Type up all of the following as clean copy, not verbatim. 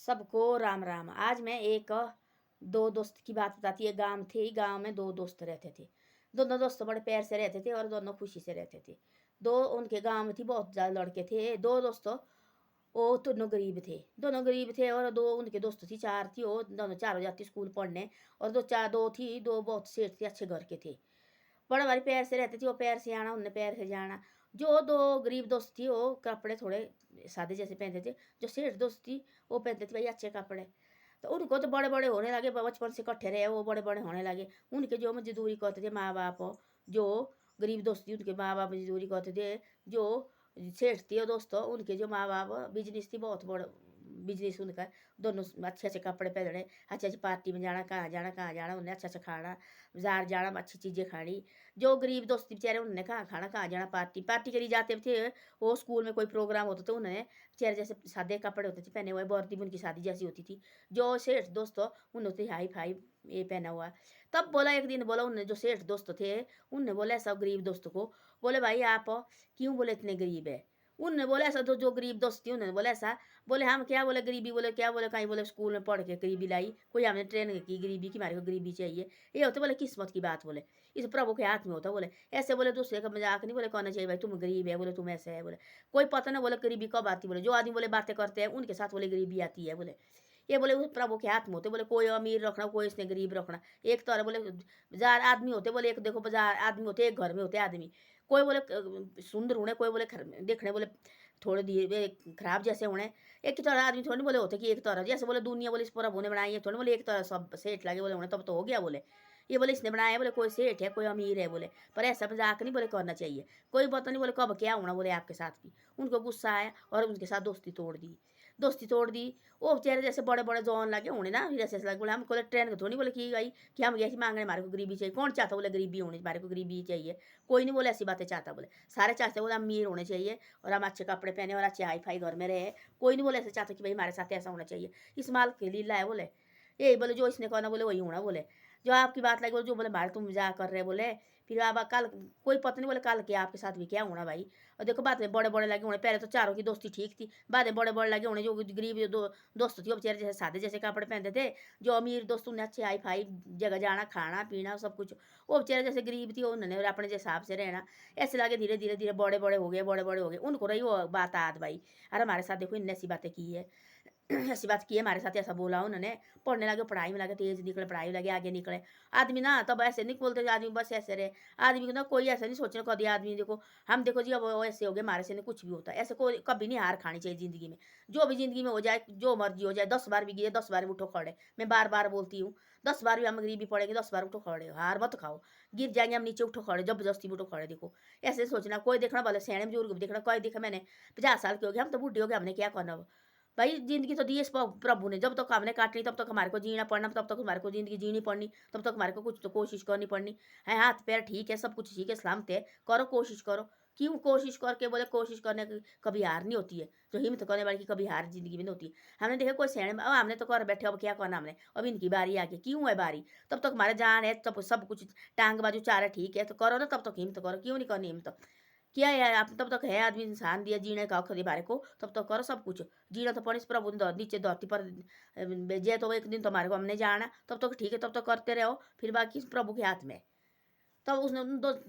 सबको राम राम। आज मैं एक दो दोस्त की बात बताती है। गांव थे, गांव में दो दोस्त रहते थे। दोनों दोस्त बड़े प्यार से रहते थे और दोनों खुशी से रहते थे। दो उनके गांव में थी, बहुत ज़्यादा लड़के थे। दो दोस्तों, वो दोनों गरीब थे और दो उनके दोस्त थी, चार थी। वो दोनों चारों जाती स्कूल पढ़ने। और दो थी, दो बहुत सेठ थे, अच्छे घर के थे। बड़ा भारी पैर से रहती थी। वो पैर से आना, उनने पैर से जाना। जो दो गरीब दोस्त थी वो कपड़े थोड़े सादे जैसे पहनते थे। जो सेठ दोस्त थी वो पहनते थे भाई अच्छे कपड़े। तो उनको तो बड़े बड़े होने लगे, बचपन से इकट्ठे रहे, वो बड़े बड़े होने लगे। उनके जो मजदूरी करते थे माँ बाप, जो गरीब दोस्त थी उनके माँ बाप मजदूरी करते थे। जो सेठ थी दोस्तों, उनके जो माँ बाप बिजनेस थी, बहुत बड़ा बिजनेस उनका। दोनों अच्छे अच्छे कपड़े पहनने, अच्छे अच्छे पार्टी में जाना, कहाँ जाना उन्हें अच्छा अच्छा खाना, बाजार जाना, अच्छी चीज़ें खानी। जो गरीब दोस्त बेचारे उन्होंने कहाँ खाना, कहाँ जाना, पार्टी पार्टी करी जाते थे। वो स्कूल में कोई प्रोग्राम होता था, उन्होंने बेचारे जैसे सादे कपड़े होते थे पहने हुए, बर्दी उनकी शादी जैसी होती थी। जो सेठ दोस्तों उन्होंने हाई फाई ये पहना हुआ। तब बोला, एक दिन बोला उन्होंने, जो सेठ दोस्त थे उनने बोला सब गरीब दोस्तों को, बोले भाई आप क्यों बोले इतने गरीब है। उनने बोला ऐसा, तो जो गरीब दोस्त थी उन्होंने बोला ऐसा, बोले हम क्या बोले गरीबी, बोले क्या बोले कहीं, बोले स्कूल में पढ़ के गरीबी लाई, कोई हमने ट्रेन की गरीबी की, हमारे को गरीबी चाहिए। ये होते बोले किस्मत की बात, बोले इस प्रभु के हाथ में होता। बोले ऐसे बोले दूसरे का मजाक नहीं बोले कहना चाहिए भाई तुम गरीब है, बोले तुम ऐसे है, बोले कोई पता नहीं बोले गरीबी कब आती। बोले जो आदमी बोले बातें करते हैं उनके साथ बोले गरीबी आती है। बोले ये बोले उस प्रभु के हाथ में होते। बोले कोई अमीर रखना, कोई इसने गरीब रखना। एक तो बोले बाजार आदमी होते, बोले एक देखो बाजार आदमी होते, एक घर में होते आदमी। कोई बोले सुंदर होने, कोई बोले देखने बोले थोड़े दिए खराब जैसे होने। एक ही तरह आदमी थोड़ी बोले होते कि एक तरह, जैसे बोले दुनिया बोले इस पूरा होने बनाई है, थोड़ी बोले एक तरह सब सेठ लगे बोले होने तब तो हो गया। बोले ये बोले इसने बनाया, बोले कोई सेठ है कोई अमीर है। बोले पर ऐसा मजाक नहीं बोले करना चाहिए। कोई पता नहीं बोले कब क्या होना, बोले आपके साथ भी। उनको गुस्सा आया और उनके साथ दोस्ती तोड़ दी। दोस्ती तोड़ दी। वो बेचारे जैसे बड़े बड़े जौन लगे होने ना, फिर ऐसे लगे बोले हम बोले ट्रेन को थोड़ी बोले की गई कि हम ऐसी मांगने हमारे को गरीबी चाहिए। कौन चाहता बोले गरीबी होनी, हमारे को गरीबी चाहिए। कोई नहीं बोले ऐसी बातें चाहता। बोले सारे चाहते बोले अमीर होने चाहिए और हम अच्छे कपड़े पहने और अच्छे हाई फाई घर में रहे। कोई नहीं बोले ऐसे चाहता कि भाई हमारे साथ ऐसा होना चाहिए। इस माल के लीला है। बोले यही बोले जो इसने कहना बोले वही होना। बोले जो आपकी बात लगी बोले जो बोले मारे तुम मजाक कर रहे बोले, फिर अब कल कोई पता नहीं बोले कल के आपके साथ भी क्या होना भाई। और देखो बाद में बड़े बड़े लगे होने, पहले तो चारों की दोस्ती ठीक थी, बाद में बड़े बड़े लगे होने। जो गरीब दोस्त थी वो बेचारे जैसे सादे जैसे कपड़े पहनते थे। जो अमीर दोस्त उन्हें अच्छे हाई फाई जगह जाना, खाना पीना सब कुछ। वो बेचारे जैसे गरीब थी उन्होंने अपने हिसाब से रहना। ऐसे लगे धीरे धीरे धीरे बड़े बड़े हो गए, बड़े बड़े हो गए। उनको रही वो बात याद भाई, अरे हमारे साथ देखो इनने ऐसी बातें की है, ऐसी बात की है हमारे साथ, ऐसा बोला उन्होंने। पढ़ने लगे, पढ़ाई में लगे, तेज निकले, पढ़ाई में लगे, आगे निकले। आदमी ना तब ऐसे नहीं बोलते आदमी बस ऐसे रहे। आदमी को ना कोई ऐसा नहीं सोचना कभी आदमी देखो हम देखो जी अब वो ऐसे हो गए, हमारे से नहीं कुछ भी होता ऐसे। कोई कभी नहीं हार खानी चाहिए ज़िंदगी में। जो भी ज़िंदगी में हो जाए, जो मर्जी हो जाए, 10 बार भी गिरे 10 बार भी उठो खड़े। मैं बार बार बोलती हूँ, 10 बार भी हम गरीबी पड़ेंगे, 10 बार उठो खड़े, हार मत खाओ। गिर जाएंगे हम नीचे, उठो खड़े, जबरदस्ती उठो खड़े। देखो ऐसे सोचना, कोई देखना भले सयाने बुजुर्ग भी देखना, कोई देखा मैंने 50 साल के हो गए, हम तो बूढ़े हो गए, हमने क्या करना। भाई ज़िंदगी तो दी है इस प्रभु ने, जब तक हमने काटनी तब तक हमारे को जीना पड़ना, तब तक हमारे को ज़िंदगी जीनी पड़नी, तब तक हमारे को कुछ तो कोशिश करनी पड़नी है। हाथ पैर ठीक है, सब कुछ ठीक है, सलामत है, करो कोशिश करो। क्यों कोशिश करके बोले कोशिश करने की कभी हार नहीं होती है। जो हिम्मत करने वाली की कभी हार ज़िंदगी में नहीं होती है। हमने देखा कोई सैने अब हमने तो कर बैठे, अब क्या करना हमने, अब इनकी बारी आके क्यों है बारी। तब तक हमारे जान है, तब सब कुछ टांग बाजू चार है, ठीक है तो करो ना, तब तक हिम्मत करो, क्यों नहीं करनी हिम्मत। किया है आप तब तक है, आदमी इंसान दिया जीने का हक बारे को, तब तक करो सब कुछ। जीना तो पड़े, प्रभु ने नीचे धरती पर जे तो एक दिन तो हमारे को हमने जाना, तब तक ठीक है, तब तक करते रहो, फिर बाकी प्रभु के हाथ में। तब उसने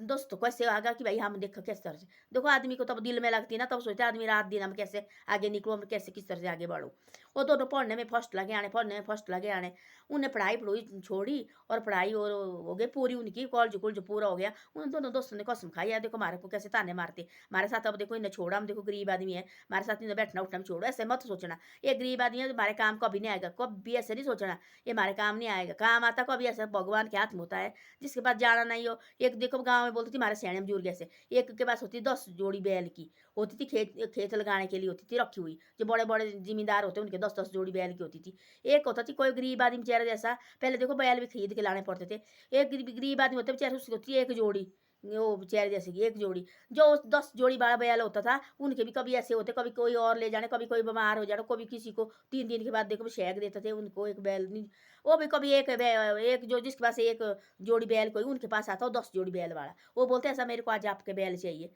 दोस्त को कैसे आगा कि भाई हम देखो किस तरह से, देखो आदमी को तब दिल में लगती है ना, तब सोचते आदमी रात दिन हम कैसे आगे निकलो, हम कैसे किस तरह से आगे बढ़ो। वो दोनों पढ़ने में फर्स्ट लगे आने, पढ़ने में फर्स्ट लगे आने। उन्हें पढ़ाई पढ़ाई छोड़ी और पढ़ाई और हो गई पूरी उनकी, कॉलेज कुलज पूरा हो गया। उन दोनों दोस्तों ने कसम खाई यार देखो हमारे को कैसे ताने मारते, हमारे साथ अब देखो इन्हें छोड़ा, हम देखो गरीब आदमी है, हमारे साथ इन्हें बैठना उठना छोड़ो। ऐसे मत सोचना ये गरीब आदमी है हमारे काम कभी नहीं आएगा, कभी ऐसे नहीं सोचना ये हमारे काम नहीं आएगा। काम आता कभी ऐसा भगवान के हाथ में होता है, जिसके पास जाना नहीं हो। एक देखो गाँव में बोलती थी हमारे सयाने बुजुर्ग ऐसे, एक के पास होती 10 जोड़ी बैल की होती थी, खेत खेत लगाने के लिए होती थी रखी हुई। जो बड़े बड़े जिम्मेदार होते उनके 10 10 जोड़ी बैल की होती थी। एक होता थी कोई गरीब आदमी बेचारा जैसा, पहले देखो बैल भी खरीद के लाने पड़ते थे। एक गरीब आदमी होता बेचारे, उसकी होती है एक जोड़ी, वो बेचारे जैसे कि एक जोड़ी। जो 10 जोड़ी बड़ा बैल होता था उनके भी कभी ऐसे होते, कभी कोई और ले जाने, कभी कोई बीमार हो जाना, कभी किसी को 3 दिन के बाद देखो शेक देते थे उनको एक बैल नहीं। वो भी कभी एक जो जिसके पास एक जोड़ी बैल कोई उनके पास आता हो 10 जोड़ी बैल वाला, वो बोलते ऐसा मेरे को आज आपके बैल चाहिए।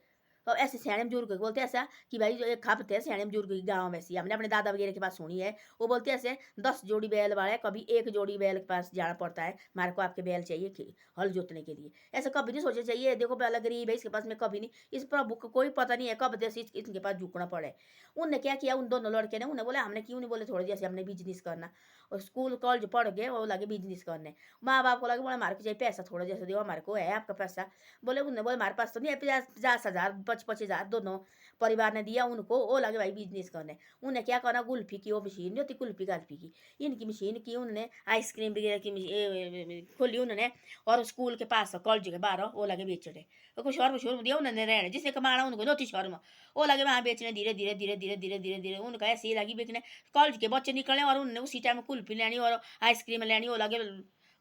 और ऐसे सियाने बुजुर्ग बोलते ऐसा कि भाई जो एक खपत है सियाने बुजुर्ग की गाँव में सी हमने अपने दादा वगैरह के पास सुनी है। वो बोलते ऐसे 10 जोड़ी बैल वाले कभी एक जोड़ी बैल के पास जाना पड़ता है, हमारे को आपके बैल चाहिए हल जोतने के लिए। ऐसा कभी नहीं सोचना चाहिए देखो पहला गरीब है इसके पास में कभी नहीं, इस प्रभु को कोई पता नहीं है कब जैसे इनके पास झुकना पड़े। उनने क्या किया उन दोनों लड़के ने उन्हें बोला हमने क्यों नहीं बोले थोड़े जैसे हमने बिजनेस करना, और स्कूल कॉलेज पढ़ गए वो लगे बिजनेस करने। माँ बाप को लगे बोला हमारे को चाहिए पैसा थोड़ा जैसे दियो हमारे को है आपका पैसा। बोले उन्होंने बोले हमारे पास तो नहीं है 50,000 25,000 दोनों परिवार ने दिया उनको, वो लगे भाई बिजनेस करने। उन्हें क्या करना गुल्फी की वो मशीन जो थी कुल्फी गाल्फी की, इनकी मशीन की उन्होंने आइसक्रीम वगैरह की खोली उन्होंने, और स्कूल के पास कॉलेज के बाहर वो लगे बेचने। तो कुछ शर्म शुर्म दिया उन्होंने रहने जिससे कमाना उनको नोती शर्म, वो लगे वहाँ बेचने धीरे धीरे धीरे धीरे धीरे धीरे धीरे उनका ऐसे ही लगी बेचने। कॉलेज के बच्चे निकले और उन्होंने उसी टाइम कुल्फी लेनी और आइसक्रीम लेनी, वो लगे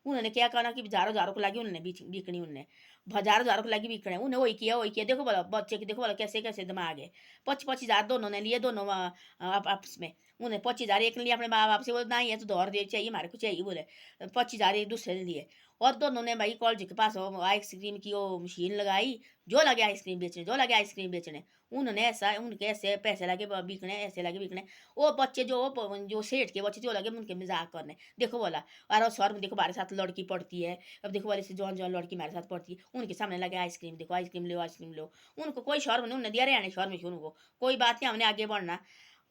उन्होंने क्या करना कि हज़ारों हज़ारों को लगी उन्होंने बिकनी उन्होंने, हज़ारों हज़ारों को लगी बिकने उन्हें वही किया देखो बोला बच्चे की देखो बोला कैसे कैसे दिमाग है। 25,000 दोनों ने लिए दोनों आपस में, उन्हें 25,000 एक ने लिया अपने माँ बाप से बोले नहीं है तो दौर दे चाहिए हमारे को चाहिए बोले, 25,000 एक दूसरे ने लिए। और दोनों ने भाई कॉलेज के पास वो आइसक्रीम की वो मशीन लगाई, जो लगे आइसक्रीम बेचने जो लगे आइसक्रीम बेचने। उन्होंने ऐसा उनके ऐसे पैसे लगे बिकने ऐसे लगे बिकने। वो बच्चे जो सेठ के बच्चे जो लगे उनके मजाक करने देखो बोला, और शहर में देखो हमारे साथ लड़की पढ़ती है, अब देखो वाले से जौन जौन लड़की हमारे साथ पढ़ती है उनके सामने लगे आइसक्रीम देखो आइसक्रीम लो आइसक्रीम लो। उनको कोई शर्म नहीं, उन्होंने दिया रहने शर्म क्यों उनको, कोई बात नहीं हमने आगे बढ़ना।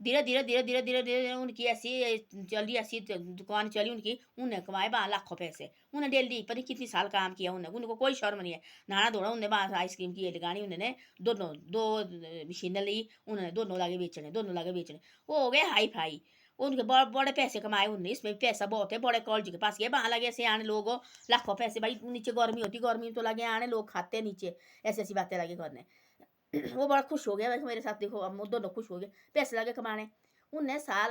धीरे धीरे धीरे धीरे धीरे धीरे उनकी ऐसी चली ऐसी दुकान चली उनकी, उन्हें कमाए वहाँ लाखों पैसे। उन्हें डेली पता नहीं कितनी साल काम किया उन्हें, उनको कोई शर्म नहीं है। नहाना धोना उन्हें वहाँ आइसक्रीम की ये लगानी उन्होंने, दोनों दो मशीनें ली उन्होंने दोनों लगे बेचने। वो हो गए हाई फाई, उनके बड़े बड़े पैसे कमाए उनने, इसमें भी पैसा बहुत है। बड़े कॉलेज के पास गए वहाँ लगे ऐसे आने लोग लाखों पैसे भाई, नीचे गर्मी होती गर्मी में तो लगे आने लोग खाते नीचे, ऐसी ऐसी बातें लगे करने। वो बड़ा खुश हो गया मेरे साथ देखो अब वो दोनों खुश हो गए पैसे लगे कमाने। उनने साल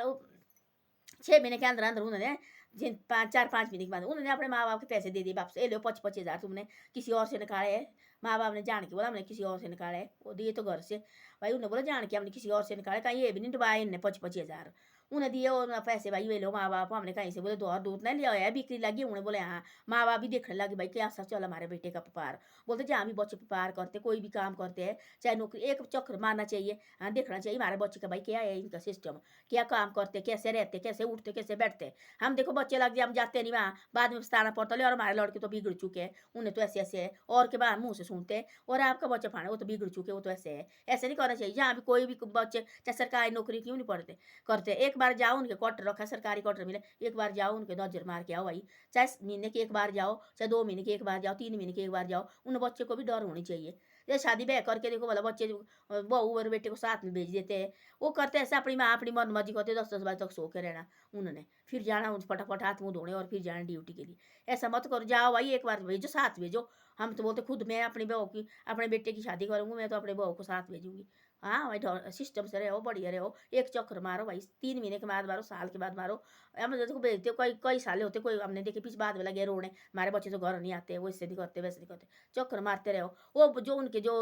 6 महीने के अंदर अंदर उन्होंने जिन 4-5 महीने के बाद उन्होंने अपने माँ बाप के पैसे दे दिए वापस, ये लो 25,000 तुमने किसी और से निकाले है। माँ बाप ने जान के बोला हमने किसी और से निकाले है, वो दिए तो घर से भाई, उन्हें बोला जान के हमने किसी और से निकाले, कहीं ये भी नहीं डुबाए इनने 25,000 उन्हें दिए और पैसे भाई वे लो माँ बाप हमने कहीं से बोले दो और दूध नहीं लिया है बिक्री लगी उन्हें बोले हाँ। माँ बाप भी देखने लगे भाई क्या सच चल हमारे बेटे का व्यापार, बोलते जहाँ भी बच्चे व्यापार करते कोई भी काम करते हैं चाहे नौकरी एक चक्कर मारना चाहिए, हाँ देखना चाहिए हमारे बच्चे का भाई क्या है इनका सिस्टम, क्या काम करते कैसे रहते कैसे उठते कैसे बैठते। हम देखो बच्चे लग जाए हम जाते नहीं वहाँ बाद में पछताना पड़ता है और हमारे लड़के तो बिगड़ चुके हैं, उन्हें तो ऐसे ऐसे है और के बाद मुँह से सुनते हैं और आपका बच्चा फाड़े वो तो बिगड़ चुके वो तो ऐसे है। ऐसे नहीं करना चाहिए, जहाँ भी कोई भी बच्चे चाहे सरकारी नौकरी क्यों नहीं पढ़ते करते, एक बार जाओ उनके क्वार्टर रखा सरकारी क्वार्टर मिले एक बार जाओ उनके नजर मार के आओ भाई, चाहे महीने के एक बार जाओ चाहे 2 महीने के एक बार जाओ 3 महीने के एक बार जाओ, उन बच्चे को भी डर होनी चाहिए। जैसे शादी ब्याह करके देखो भला बच्चे बहू और बेटे को साथ में भेज देते हैं, वो करते ऐसे अपनी माँ अपनी मन मर्जी करते 10-10 बजे तक सो के रहना उन्होंने, फिर जाना उन फटाफट हाथ मुँह धोने और फिर जाना ड्यूटी के लिए। ऐसा मत करो, जाओ भाई एक बार भेजो साथ भेजो। हम तो बोलते खुद मैं अपनी बहू की अपने बेटे की शादी करूँगी मैं तो अपने बहू को साथ भेजूंगी। हाँ भाई सिस्टम से रहो बढ़िया रहो, एक चक्कर मारो भाई 3 महीने के बाद मारो साल के बाद मारो। हम देखो भेजते कई कई साल होते कोई हमने देखे पीछे बाद में लगे रोने हमारे बच्चे तो घर नहीं आते वो इससे नहीं करते वैसे नहीं करते, चक्कर मारते रहो। वो जो उनके जो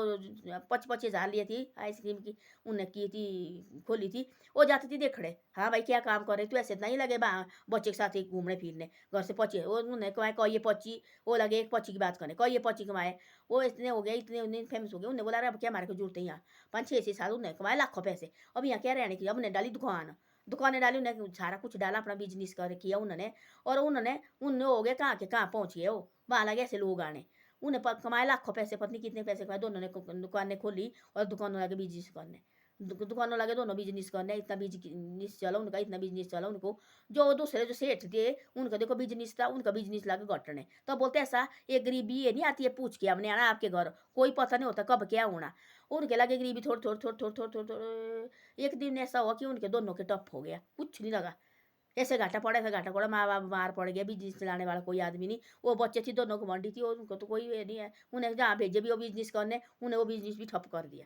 25,000 लिए थी आइसक्रीम की उन्हें की थी खोली थी, वो जाती थी देखने हाँ भाई क्या काम कर रहे तू ऐसे नहीं लगे बच्चे के साथ ही घूमने फिरने घर से पची वो उन्हें कमाए कई ये पची, वो लगे एक पची की बात करने कई ये पची कमाए, वो इतने हो गए इतने फेमस हो गए उन्हें बोला अब क्या हमारे को जरूरत है यहाँ 5-6 साल उन्हें कमाए लाखों पैसे। अब यहाँ क्या रहने की अब उन्हें डाली दुकानें डाली उन्हें सारा कुछ डाला अपना बिजनेस कर किया उन्होंने, और उन्होंने उन्हें हो गया कहाँ के कहाँ पहुँच गए वो वहाँ लगे ऐसे लोग आने उन्हें कमाए लाखों पैसे पत्नी कितने पैसे कमाए दोनों ने दुकानें खोली और दुकानों लगे बिजनेस करने, दुकानों लगे दोनों बिजनेस करने इतना बिजनेस चला उनका इतना बिजनेस चला उनको। जो दूसरे जो सेठ थे उनका देखो बिजनेस था उनका बिजनेस लगे घटने तो बोलते ऐसा ये गरीबी ये नहीं आती है पूछ के हमने आना आपके घर कोई पता नहीं होता कब क्या होना, उनके लगे गरीबी थोड़ी थोड़ी थोड़ी थोड़ी थोड़ी थोड़ी थोड़ी एक दिन ऐसा हुआ कि उनके दोनों के टप हो गया कुछ नहीं लगा, ऐसे घाटा पड़ा ऐसे घाटा पड़ा माँ बाप बीमार पड़ गया बिजनेस चलाने वाला कोई आदमी नहीं, वो बच्चे थी दोनों को मंडी थी और उनको तो कोई ये नहीं है, उन्हें जहाँ भेजे भी वो बिजनेस करने उन्हें वो बिजनेस भी ठप कर दिया।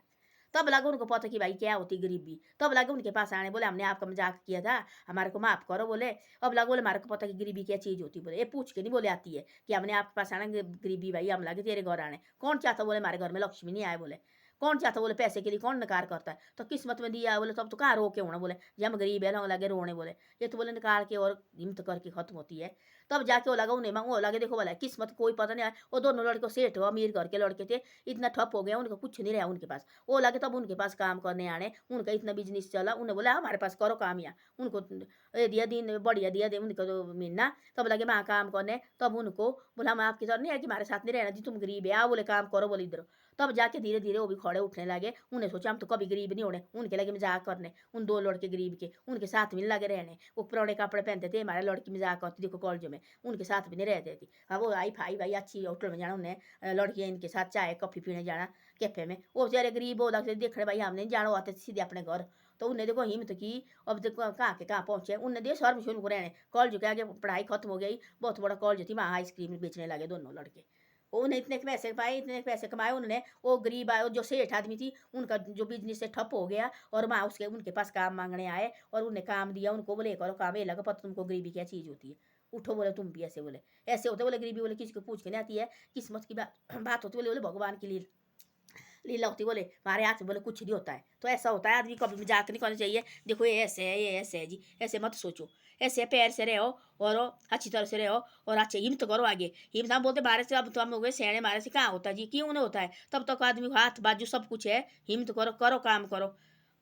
तब लगा उनको पता कि भाई क्या होती गरीबी, तब लगे उनके पास आने बोले हमने आपका मजाक किया था हमारे को माफ़ करो बोले। अब लगा बोले हमारे को पता कि गरीबी क्या चीज़ होती बोले, ये पूछ के नहीं बोले आती है कि हमने आपके पास आना गरीबी भाई हम लगे तेरे घर आने कौन चाहता बोले हमारे घर में लक्ष्मी नहीं आए बोले, कौन चाहता बोले पैसे के लिए कौन नकार करता है तो किस्मत में दिया है बोले तब तो कहाँ रो के होना बोले जब हम गरीब है ना लगे रोने बोले, ये तो बोले निकाल के और हिम्मत करके खत्म होती है। तब जाके वो लगा उन्हें वो लगे देखो बोला किस्मत कोई पता नहीं आया। वो दोनों लड़के सेठ हो अमीर घर के लड़के थे, इतना ठप हो गया उनका कुछ नहीं रहा उनके पास। वो लगे तब उनके पास काम करने आने, उनका इतना बिजनेस चला, उन्हें बोला हमारे पास करो काम यहाँ। उनको दिया दिन बढ़िया दिया दे उनका जो महीना, तब लगे वहाँ काम करने। तब उनको बोला हम आपकी तरह नहीं है कि हमारे साथ नहीं रहना जी, तुम गरीब है, आओ बोले काम करो बोले इधर। तब जाके धीरे धीरे वो भी खड़े उठने लगे। उन्हें सोचा हम तो कभी गरीब नहीं होने, उनके लगे मजाक करने। उन दो लड़के गरीब के उनके साथ में लगे रहने। वो पुराने कपड़े पहनते थे, हमारे लड़की मजाक करती देखो कॉलेज में, उनके साथ भी नहीं रहते थे। हाँ वो आई भाई भाई अच्छी होटल में जाना उन्हें, लड़कियाँ इनके साथ चाय कॉफ़ी पीने जाना कैफे में। वो बेचारे गरीब हो लगते देखने भाई हमने जाना आते सीधे अपने घर। तो उन्हें देखो हिम्मत की, अब देखो कहाँ के कहाँ पहुँचे। उन्हें देखो शर्म शुरू को रहने, कॉलेज के आगे पढ़ाई खत्म हो गई, बहुत बड़ा कॉलेज थी, वहाँ आइसक्रीम बेचने लगे दोनों लड़के। उन्हें इतने पैसे पाए, इतने पैसे कमाए उन्होंने। वो गरीब आए जो सेठ आदमी थी उनका जो बिजनेस से ठप हो गया, और वहाँ उसके उनके पास काम मांगने आए और उन्हें काम दिया। उनको बोले करो काम, ये लगा पता तुमको गरीबी क्या चीज़ होती है, उठो बोले तुम भी ऐसे बोले। ऐसे होते बोले गरीबी बोले किसी को पूछ के नहीं आती है, किस्मत की बात होती बोले भगवान के लिए लीला होती बोले हमारे हाथ में बोले कुछ नहीं होता है। तो ऐसा होता है, आदमी कभी मजाक नहीं करना चाहिए। देखो ये ऐसे है, ये ऐसे है जी, ऐसे मत सोचो। ऐसे पैर से रहो और अच्छी तरह से रहो और अच्छे हिम्मत करो आगे। हिम्मत हम बोलते बारह से अब तो हम हो गए सियाने, बारह से कहाँ होता जी, क्यों नहीं होता है। तब तक आदमी को हाथ बाजू सब कुछ है, हिम्मत करो, करो काम करो।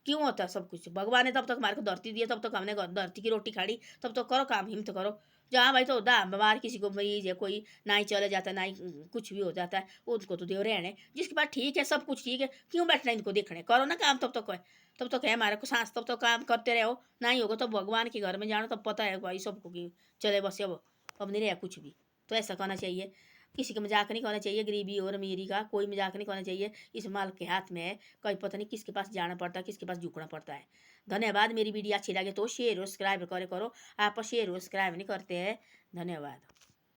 क्यों होता है सब कुछ, भगवान ने तब तक हमारे को धरती दी है, तब तक हमने धरती की रोटी खाड़ी, तब तक करो काम, हिम्मत करो। जहाँ भाई तो दा बीमार किसी को मरीज है, कोई ना ही चले जाता है, ना ही कुछ भी हो जाता है, उनको तो देव रहने। जिसके पास ठीक है सब कुछ ठीक है, क्यों बैठना इनको देखने, करो ना काम तब तक है। तब तक है हमारे को सांस, तब तक काम करते रहो। ना ही होगा तो भगवान के घर में जानो, तब पता है भाई सबको कि चले बस अब नहीं रहा कुछ भी। तो ऐसा करना चाहिए, किसी का मजाक नहीं करना चाहिए, गरीबी और अमीरी का कोई मजाक नहीं करना चाहिए। इस माल के हाथ में है, कहीं पता नहीं किसके पास जाना पड़ता है, किसके पास झुकना पड़ता है। धन्यवाद। मेरी वीडियो अच्छी लगे तो शेयर और सब्सक्राइब करे करो, आप शेयर और सब्सक्राइब नहीं करते हैं। धन्यवाद।